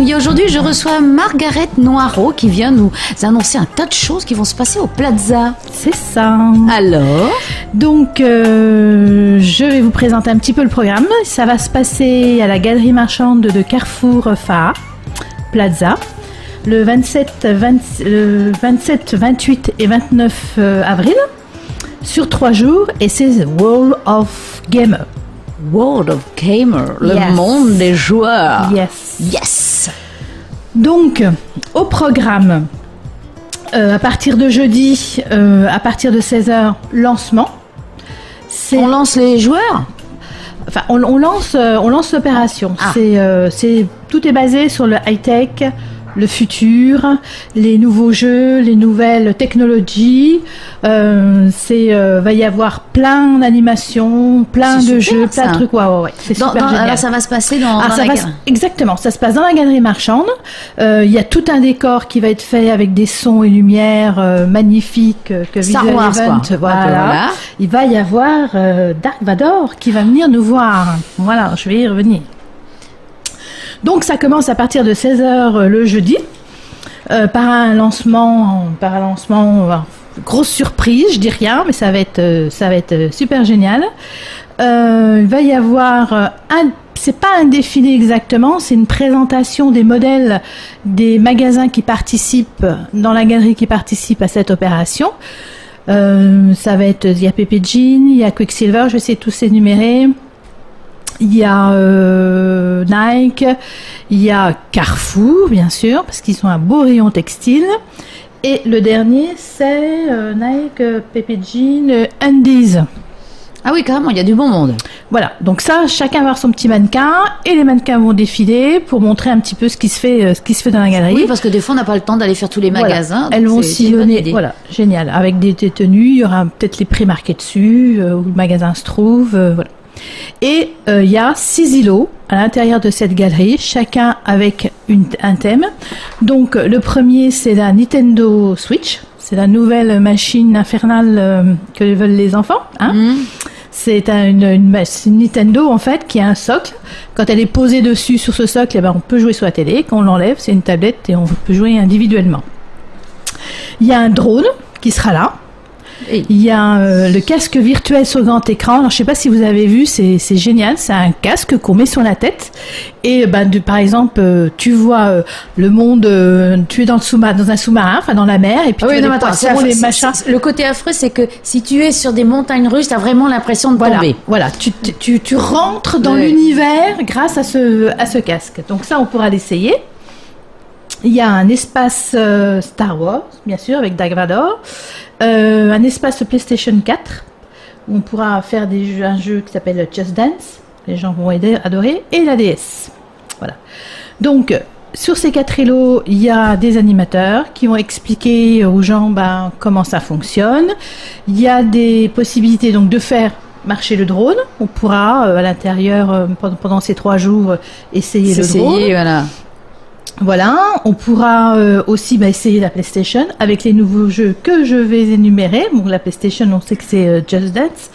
Grenouille. Aujourd'hui, je reçois Margaret Noireau qui vient nous annoncer un tas de choses qui vont se passer au Plaza. C'est ça. Alors ? Donc, je vais vous présenter un petit peu le programme. Ça va se passer à la galerie marchande de Carrefour Faha, Plaza, le 27, 28 et 29 avril, sur 3 jours, et c'est World of Gamer. World of Gamer, le monde des joueurs. Yes. Donc, au programme, à partir de jeudi, à partir de 16h, lancement. On lance les joueurs ? Enfin, on lance l'opération. Tout est basé sur le high-tech, le futur, les nouveaux jeux, les nouvelles technologies. Va y avoir plein d'animations, plein de jeux, plein de trucs. Ouais. C'est super génial. Alors ça va se passer dans la galerie. Exactement, ça se passe dans la galerie marchande. Il y a tout un décor qui va être fait avec des sons et lumières magnifiques que Star Visual Wars, Event. quoi. Voilà. Il va y avoir Dark Vador qui va venir nous voir. Voilà, je vais y revenir. Donc ça commence à partir de 16h le jeudi, par un lancement, grosse surprise, je dis rien, mais ça va être super génial. Il va y avoir c'est pas un défilé exactement, c'est une présentation des modèles des magasins qui participent, dans la galerie qui participent à cette opération. Ça va être, il y a Pepe Jean, il y a Quicksilver, je vais essayer de tous énumérer. Il y a Nike, il y a Carrefour, bien sûr, parce qu'ils ont un beau rayon textile. Et le dernier, c'est Nike, Pepe Jean, Undies. Ah oui, carrément, il y a du bon monde. Voilà, donc ça, chacun va avoir son petit mannequin, et les mannequins vont défiler pour montrer un petit peu ce qui se fait dans la galerie. Oui, parce que des fois, on n'a pas le temps d'aller faire tous les magasins. Elles vont sillonner, voilà, génial, avec des tenues, il y aura peut-être les prix marqués dessus, où le magasin se trouve, voilà. Et il y a 6 îlots à l'intérieur de cette galerie, chacun avec un thème. Donc le premier, c'est la Nintendo Switch, c'est la nouvelle machine infernale que veulent les enfants. C'est une Nintendo en fait qui a un socle. Quand elle est posée dessus sur ce socle, on peut jouer sur la télé. Quand on l'enlève, c'est une tablette et on peut jouer individuellement. Il y a un drone qui sera là. Il y a le casque virtuel sur grand écran. Alors, je ne sais pas si vous avez vu, c'est génial. C'est un casque qu'on met sur la tête. Et par exemple, tu vois le monde, tu es dans un sous-marin, enfin dans la mer, et puis tu vois les poissons, les machins. Le côté affreux, c'est que si tu es sur des montagnes russes, tu as vraiment l'impression de tomber. Voilà, tu rentres dans l'univers grâce à ce casque. Donc ça, on pourra l'essayer. Il y a un espace Star Wars, bien sûr, avec Dark Vador. Un espace PlayStation 4 où on pourra faire un jeu qui s'appelle Just Dance. Les gens vont adorer. Et la DS. Voilà. Donc, sur ces 4 îlots, il y a des animateurs qui vont expliquer aux gens comment ça fonctionne. Il y a des possibilités donc de faire marcher le drone. On pourra à l'intérieur pendant ces 3 jours essayer le drone. Voilà, on pourra aussi essayer la PlayStation avec les nouveaux jeux que je vais énumérer. Bon, la PlayStation, on sait que c'est Just Dance.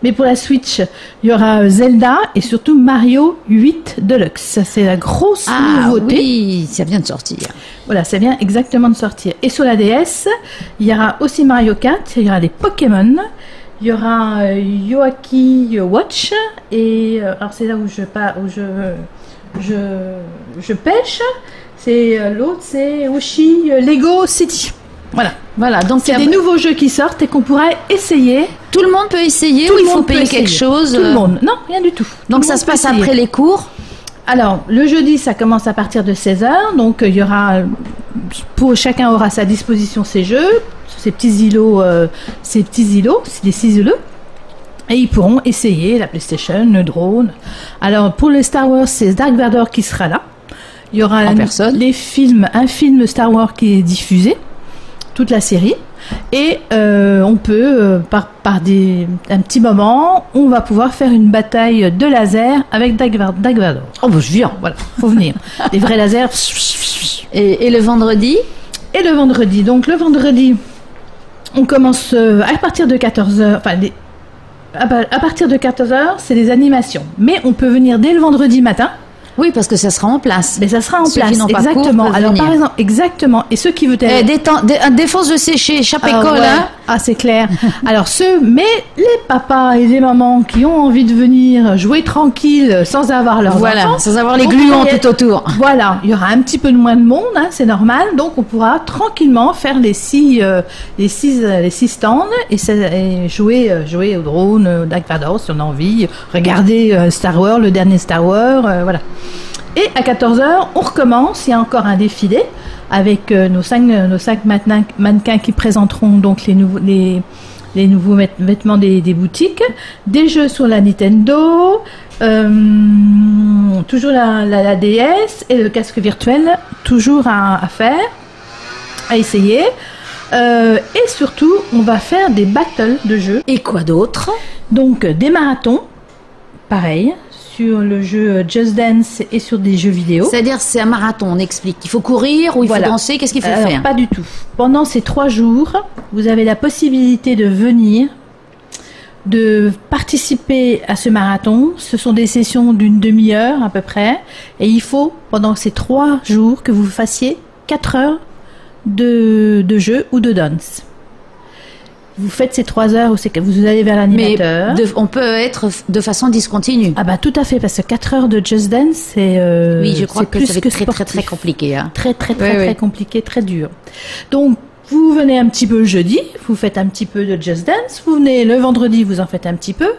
Mais pour la Switch, il y aura Zelda et surtout Mario 8 Deluxe. Ça, c'est la grosse nouveauté. Oui, ça vient de sortir. Voilà, ça vient exactement de sortir. Et sur la DS, il y aura aussi Mario Kart, il y aura des Pokémon, il y aura Yoaki Watch. Et alors, c'est là où je pêche. C'est l'autre, c'est Oshi Lego City. Voilà. Donc c'est des nouveaux jeux qui sortent et qu'on pourra essayer. Tout le monde peut essayer ou il faut payer quelque chose? Tout le monde. Non, rien du tout. Donc ça se passe après les cours? Alors, le jeudi, ça commence à partir de 16h. Donc il y aura, chacun aura à sa disposition ses jeux, ces petits îlots, c'est des 6 îlots. Et ils pourront essayer la PlayStation, le drone. Alors, pour le Star Wars, c'est Dark Vador qui sera là. Il y aura un film Star Wars qui est diffusé, toute la série. Et on peut, par un petit moment, on va pouvoir faire une bataille de laser avec Dark Vador. Oh, je viens. Voilà, faut venir. Des vrais lasers. Et le vendredi? Et le vendredi. Donc, le vendredi, on commence à partir de 14h. Enfin, à partir de 14h, c'est des animations. Mais on peut venir dès le vendredi matin Oui, parce que ça sera en place. Mais ça sera en Ceux place, qui n'ont pas cours exactement. peuvent Alors venir. par exemple, exactement. Et ceux qui veulent Défense de sécher, chape école, ouais. hein. Ah, c'est clair. Alors mais les papas et les mamans qui ont envie de venir jouer tranquille sans avoir leurs Voilà, enfants, sans avoir les donc, gluants tout autour. Voilà, il y aura un petit peu moins de monde, hein, c'est normal. Donc on pourra tranquillement faire les six stands et jouer au drone, au Dark Vador si on a envie, regarder Star Wars, le dernier Star Wars, voilà. Et à 14h, on recommence. Il y a encore un défilé avec nos cinq mannequins qui présenteront donc les nouveaux vêtements des boutiques, des jeux sur la Nintendo, toujours la DS et le casque virtuel, toujours à faire, à essayer. Et surtout, on va faire des battles de jeux. Et quoi d'autre? Donc, des marathons, pareil, sur le jeu Just Dance et sur des jeux vidéo. C'est-à-dire, c'est un marathon, on explique. Il faut courir ou il faut danser, qu'est-ce qu'il faut faire? Pas du tout. Pendant ces 3 jours, vous avez la possibilité de venir, de participer à ce marathon. Ce sont des sessions d'une demi-heure à peu près. Et il faut, pendant ces 3 jours, que vous fassiez 4 heures de jeu ou de danse. Vous faites ces 3 heures où c'est que vous allez vers l'animateur. Mais on peut être de façon discontinue. Ah bah tout à fait, parce que 4 heures de Just Dance, c'est oui, je crois que plus ça va que être très compliqué. Hein. Très compliqué, très dur. Donc vous venez un petit peu le jeudi, vous faites un petit peu de Just Dance, vous venez le vendredi, vous en faites un petit peu,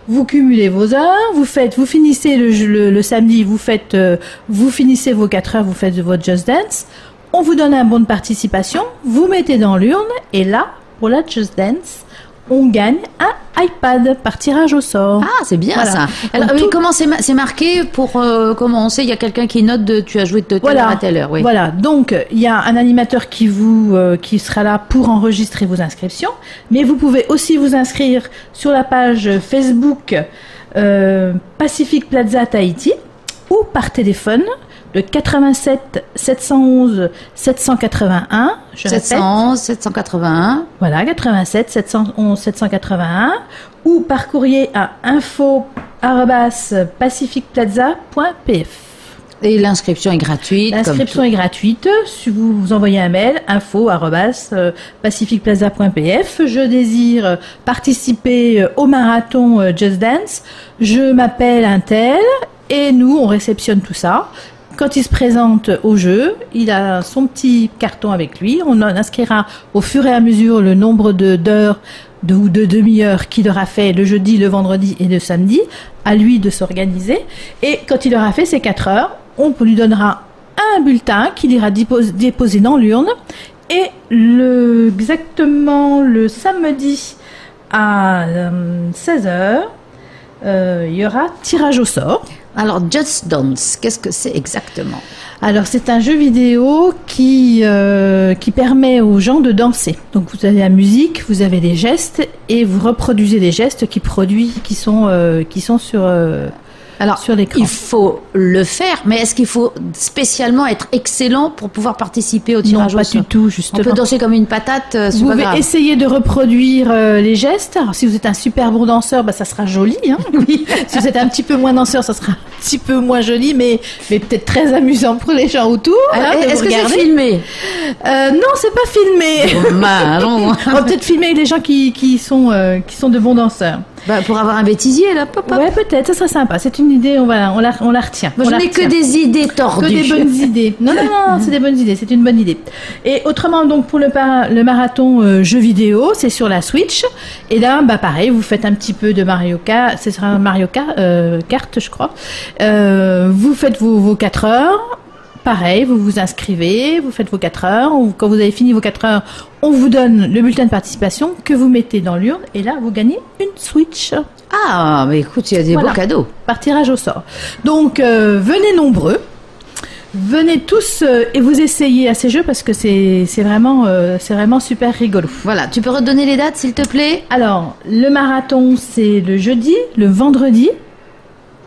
vous cumulez vos heures, vous finissez le samedi, vous finissez vos 4 heures, vous faites votre Just Dance, on vous donne un bon de participation, vous mettez dans l'urne, et là, pour la Just Dance, on gagne un iPad par tirage au sort. Ah, c'est bien voilà. ça. Alors, comment c'est marqué pour comment on sait? Il y a quelqu'un qui note tu as joué de telle heure à telle heure. Oui. Voilà. Donc il y a un animateur qui sera là pour enregistrer vos inscriptions, mais vous pouvez aussi vous inscrire sur la page Facebook Pacific Plaza Tahiti ou par téléphone. Le 87 711 781, je 711 781. Voilà, 87 711 781 ou par courrier à info@pacificplaza.pf. Et l'inscription est gratuite. L'inscription est gratuite. Si vous envoyez un mail, info@pacificplaza.pf. Je désire participer au marathon Just Dance. Je m'appelle un tel et nous, on réceptionne tout ça. Quand il se présente au jeu, il a son petit carton avec lui. On en inscrira au fur et à mesure le nombre d'heures ou de demi-heures qu'il aura fait le jeudi, le vendredi et le samedi. À lui de s'organiser. Et quand il aura fait ses 4 heures, on lui donnera un bulletin qu'il ira déposer dans l'urne. Et exactement le samedi à 16h, il y aura tirage au sort. Alors, Just Dance, qu'est-ce que c'est exactement? Alors, c'est un jeu vidéo qui permet aux gens de danser. Donc, vous avez la musique, vous avez les gestes et vous reproduisez les gestes qui sont sur l'écran. Il faut le faire, mais est-ce qu'il faut spécialement être excellent pour pouvoir participer au tirage au sort? Non, pas du tout, justement. On peut danser comme une patate, c'est vous pas pouvez grave. essayer de reproduire les gestes. Alors, si vous êtes un super bon danseur, ça sera joli. Hein, oui. Si vous êtes un petit peu moins danseur, ça sera un petit peu moins joli, mais peut-être très amusant pour les gens autour. Est-ce que c'est filmé? Non, c'est pas filmé. Dommage. On va peut-être filmer les gens qui sont de bons danseurs. Pour avoir un bêtisier, là, pop. Ouais, peut-être, ça serait sympa. C'est une idée, on la retient. Moi, je n'ai que des idées tordues. Que des bonnes idées. Non, c'est des bonnes idées, c'est une bonne idée. Et autrement, donc, pour le marathon jeux vidéo, c'est sur la Switch. Et là, pareil, vous faites un petit peu de Mario Kart, ce sera un Mario Kart, je crois. Vous faites vos 4 heures. Pareil, vous vous inscrivez, vous faites vos 4 heures. Quand vous avez fini vos 4 heures, on vous donne le bulletin de participation que vous mettez dans l'urne. Et là, vous gagnez une Switch. Ah, mais écoute, il y a des beaux cadeaux. Par tirage au sort. Donc, venez nombreux. Venez tous et vous essayez à ces jeux parce que c'est vraiment super rigolo. Voilà, tu peux redonner les dates, s'il te plaît? Alors, le marathon, c'est le jeudi, le vendredi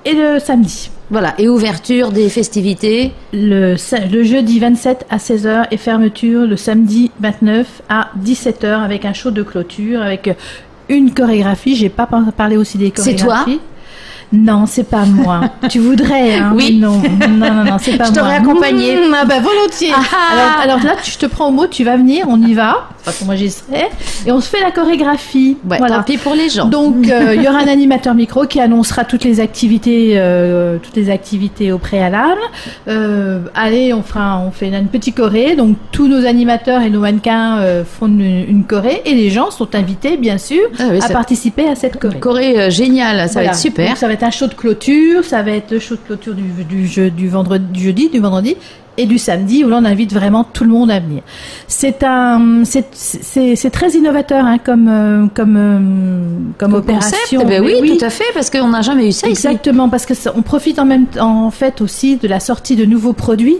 et le samedi. Voilà, et ouverture des festivités? Le jeudi 27 à 16h et fermeture le samedi 29 à 17h avec un show de clôture, avec une chorégraphie. J'ai pas parlé aussi des chorégraphies. C'est toi? Non, c'est pas moi. Tu voudrais, hein? Oui. Non, c'est pas moi. Je t'aurais accompagné. Ah bah volontiers. Alors là, je te prends au mot, tu vas venir, on y va. De toute façon, moi j'y serai. Et on se fait la chorégraphie. Ouais, tant pis pour les gens. Donc, il y aura un animateur micro qui annoncera toutes les activités au préalable. Allez, on fait une petite choré. Donc, tous nos animateurs et nos mannequins font une choré. Et les gens sont invités, bien sûr, à participer à cette choré. Choré géniale, ça va être super. Donc, ça va être un show de clôture. Ça va être le show de clôture du jeudi, du vendredi et du samedi, où l'on invite vraiment tout le monde à venir. C'est très innovateur, hein, comme opération. Concept, oui, tout à fait, parce qu'on n'a jamais eu ça ici. Exactement, parce que on profite en fait aussi de la sortie de nouveaux produits,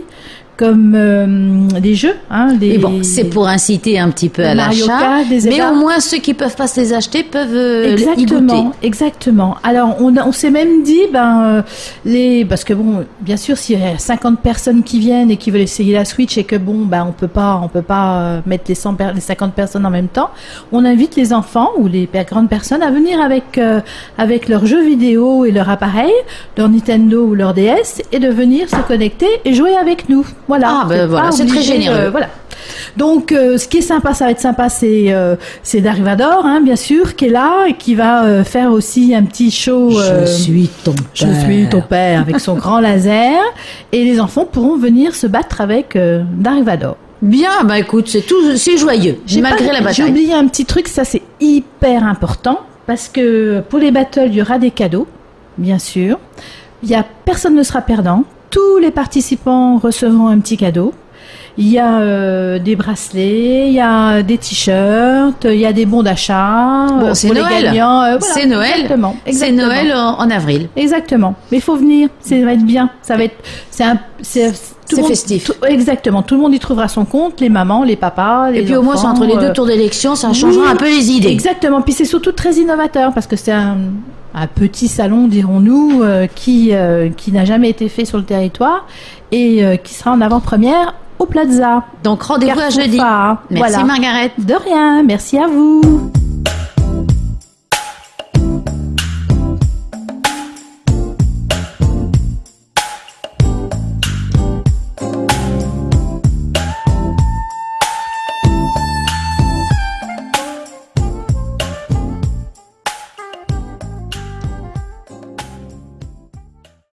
comme des jeux. Hein, et bon, c'est pour inciter un petit peu à l'achat, mais au moins ceux qui peuvent pas se les acheter peuvent y goûter. Exactement. Alors, on s'est même dit, parce que bon, bien sûr, s'il y a 50 personnes qui viennent et qui veulent essayer la Switch et que bon, on peut pas mettre les 50 personnes en même temps, on invite les enfants ou les grandes personnes à venir avec leurs jeux vidéo et leur appareil, leur Nintendo ou leur DS, et de venir se connecter et jouer avec nous. Voilà, c'est très généreux. Voilà. Donc, ce qui est sympa, ça va être sympa, c'est Darivador, hein, bien sûr, qui est là et qui va faire aussi un petit show. Je suis ton père. Je suis ton père, avec son grand laser. Et les enfants pourront venir se battre avec Darivador. Bien, écoute, c'est joyeux, malgré la bataille. J'ai oublié un petit truc, ça c'est hyper important, parce que pour les battles, il y aura des cadeaux, bien sûr. Personne ne sera perdant. Tous les participants recevront un petit cadeau. Il y a des bracelets, il y a des t-shirts, il y a des bons d'achat c'est pour Noël. Les gagnants. Voilà, c'est Noël. Exactement. C'est Noël en avril. Exactement. Mais il faut venir, ça va être bien. C'est festif. Exactement. Tout le monde y trouvera son compte, les mamans, les papas, les enfants. Et puis au moins, c'est entre les deux tours d'élection, ça changera un peu les idées. Exactement. Puis c'est surtout très innovateur parce que c'est un petit salon, dirons-nous, qui n'a jamais été fait sur le territoire et qui sera en avant-première au Plaza. Donc rendez-vous à jeudi. Merci Margaret. De rien, merci à vous.